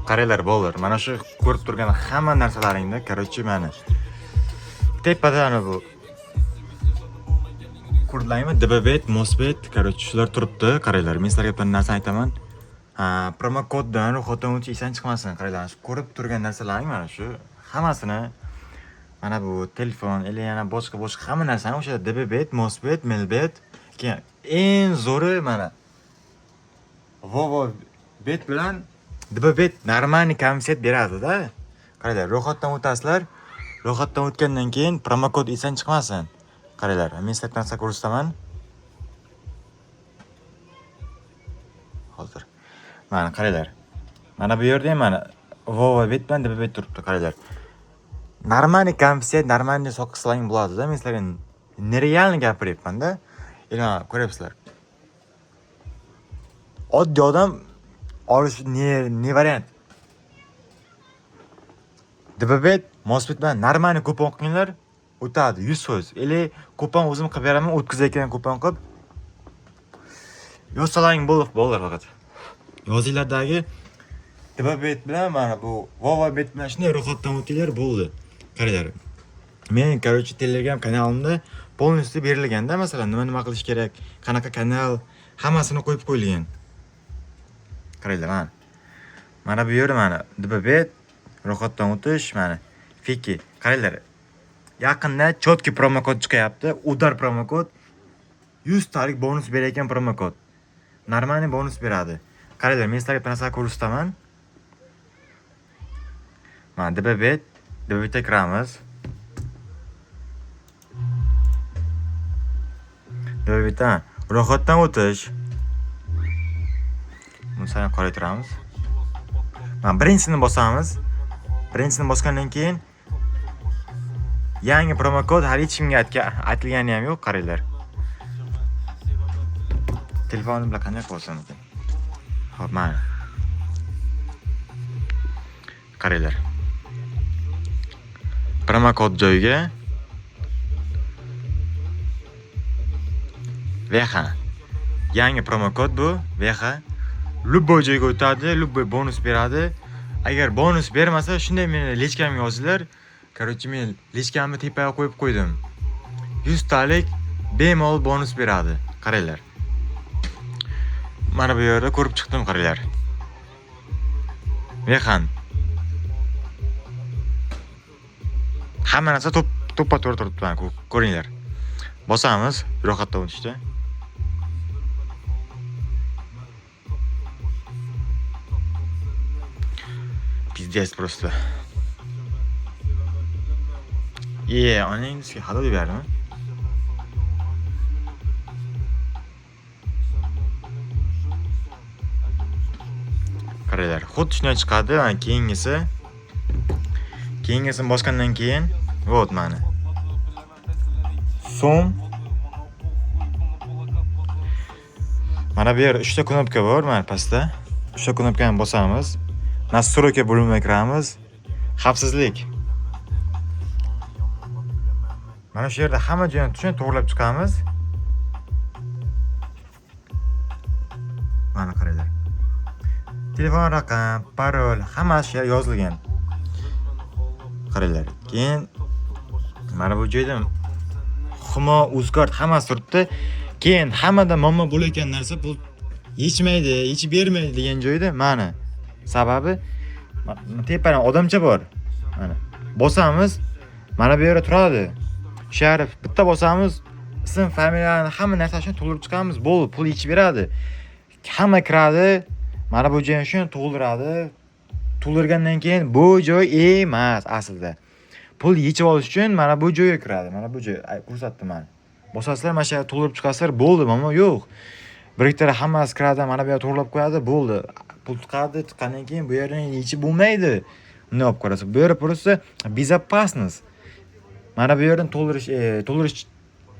Qaranglar bolalar, mana shu ko'rib turgan hamma narsalaringni, короче, mana tepada ana bu ko'rdingmi? Dbbet, Mosbet, короче, shular turibdi. Qaranglar, men sizlarga bir narsa aytaman. Promo koddan ro'yxatdan o'tish esdan chiqmasin. Qaranglar, shu ko'rib turgan narsalaring mana shu hammasini mana bu telefon, yana boshqa hamma narsani o'sha Dbbet, Mosbet, Melbet, keyin eng zo'ri mana Vovo bet bilan Dbbet normalniy konfet beradi-da. Qaranglar, ro'yxatdan o'tasizlar. Ro'yxatdan o'tgandan keyin promo kod esdan chiqmasin. Qaranglar, men sizlarga narsa ko'rsataman. Hozir. Mana qaranglar. Mana bu yerda ham mana Vovo bet bilan Dbbet turibdi, qaranglar. Normalniy konfet, normalniy soqqislaring bo'ladi-da. Men sizlarga nerealni gapiryapman-da. Mana ko'ryapsizlar. Oddiy odam olish ne variant? Dbbet, Mosbet bilan normalniy kupon qilinglar, o'tadi 100%. Kupon o'zim qilib beraman, o'tkazayotgan kupon qilib. Yozsalaring bo'ldi faqat. Yozinglardagi Dbbet bilan mana bu Vovo bet bilan shunday ro'yxatdan o'tinglar bo'ldi. Qaranglar. Men, короче, Telegram kanalimda полностью berilganda, masalan, nima qilish kerak, qanaqa kanal, hammasini qo'yib qo'yilgan. Qaranglar, mana bu yerda mana Dbbet ro'yxatdan o'tish, mana Fiki. Qaranglar. Yaqinda chotki promo kod chiqyapti. Udar promo kod. 100 talik bonus berayotgan promo kod. Normalniy bonus beradi. Qaranglar, men sizlarga bir narsa ko'rsataman. Mana Dbbetga kiramiz. Dbbetdan ro'yxatdan o'tish. Buni sani qoraytiramiz. Mana birinchisini bosamiz. Birinchisini bosgandan keyin yangi promo kod hali hech kimga aytilgani ham yo'q, qaranglar. Telefonim bilan qanday qilsam ekan? Xo'p, mana. Qaranglar. Promo kod joyiga VH. Yangi promo kod bu VH. Любой joyga o'tadi, любой bonus beradi. Agar bonus bermasa, shunday meni lechkamga yozinglar. Короче, men lechkamni tepaga qo'yib qo'ydim. 100 talik bemalol bonus beradi. Qaranglar. Mana bu yerda ko'rib chiqdim, qaranglar. Mexan. Hamma narsa to'ppa-to'g'ri turibdi, mana ko'ringlar. Bosamiz ro'yxatdan o'tishda. Пиздец просто. Onangizga xato deb berdimi? Qaranglar, xuddi shunday chiqadi. Mana keyingisini bosgandan keyin, vot mana. So'm. Mana bu yer 3 ta knopka bor, mana pastda. 3 ta knopkani bosamiz. Настройка bo'limiga kiramiz. Xavfsizlik. Mana shu yerda hamma joyni to'g'rilab chiqamiz. Mana qaranglar. Telefon raqam, parol, hammasi shu yerga yozilgan. Qaranglar. Keyin mana bu joyda Humo, Uzcard hammasi turibdi. Keyin hammada muammo bo'layotgan narsa pul yechmaydi, yechib bermaydi degan joyda mana. Sababi tepadan odamcha bor. Mana bosamiz, mana bu yerda turadi. Sharif bitta bosamiz, ism, familiyani, hamma narsani to'ldirib chiqamiz, bo'ldi, pul yechib beradi. Hamma kiradi, mana bu joyni shuni to'ldiradi. To'ldirgandan keyin bu joy emas aslida. Pul yechib olish uchun mana bu joyga kiradi. Mana bu joy ko'rsatdim mana. Bosasizlar, mana shu yerga to'ldirib chiqasizlar, bo'ldi, ammo yo'q. Biriktirib hammasi kiradi, mana bu yerga to'g'rilab qo'yadi, bo'ldi. Pul chiqadi, chiqqandan keyin bu yerdan yechib bo'lmaydi. Uni olib qarasa, bu yer просто безопасность. Mana bu yerdan to'ldirish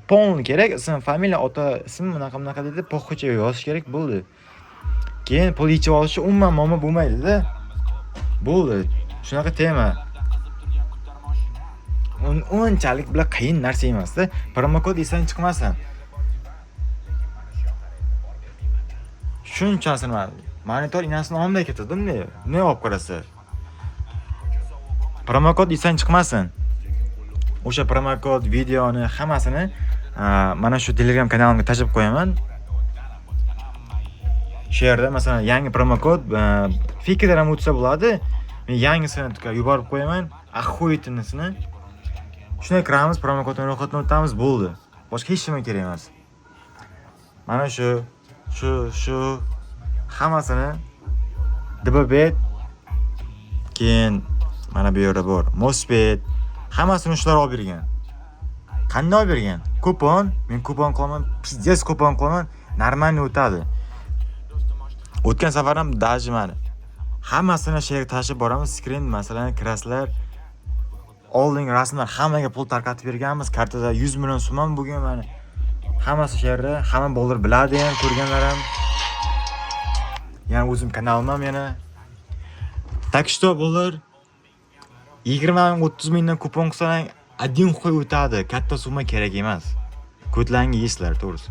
polni kerak, ism, familiya, ota ism, bunaqa dedi, poxcha yozish kerak, bo'ldi. Keyin pul yechib olish umuman muammo bo'lmaydi-da. Bo'ldi. Shunaqa tema. Unchalik bular qiyin narsa emas-da. Promo kod esdan chiqmasin. Shunchasini Monitor inasini olmay ketadi-da, ne olib qarasa. Promokod isdan chiqmasin. O'sha promokod videoni hammasini mana shu Telegram kanalimga tashlab qo'yaman. Shu yerda masalan yangi promokod fikr ham o'tsa bo'ladi. Men yangisini yuborib qo'yaman. Axoyitinisini. Shunday kiramiz, promokodni ro'yxatdan o'tamiz, bo'ldi. Boshqa hech nima kerak emas. Mana shu hammasini DBBet, keyin mana bu yerda bor, Mospet, hammasini shular olib bergan. Qanday olib bergan? Kupon, men kupon qilaman, pizdes kupon qilaman, normalniy o'tadi. O'tgan safar ham даже mana hammasini shu yerga tashib boramiz, skrin masalan, kraslar, oldingi rasmlar hammaga pul tarqatib berganmiz. Kartada 100 million so'm ham bo'lgan mana. Hammasi shu yerda, hamma bolalar biladi ham, ko'rganlar ham. Yani o'zim kanalim ham yana. Так что bolalar 20 ming 30 mingdan kupon qilsang, один xuy o'tadi. Katta summa kerak emas. Ko'tlangi yeslar, to'g'risi.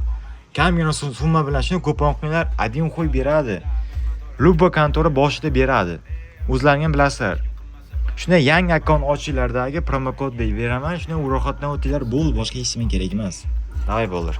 Kamgina summa bilan shuni kupon qilinglar, один xuy beradi. Lubo kontora boshida beradi. O'zlaring ham bilasizlar. Shunday yangi akkaunt ochinglardagi promokod beraman, shuni ro'yxatdan o'tinglar, bo'l, boshqa hech nima kerak emas. Davay bolalar.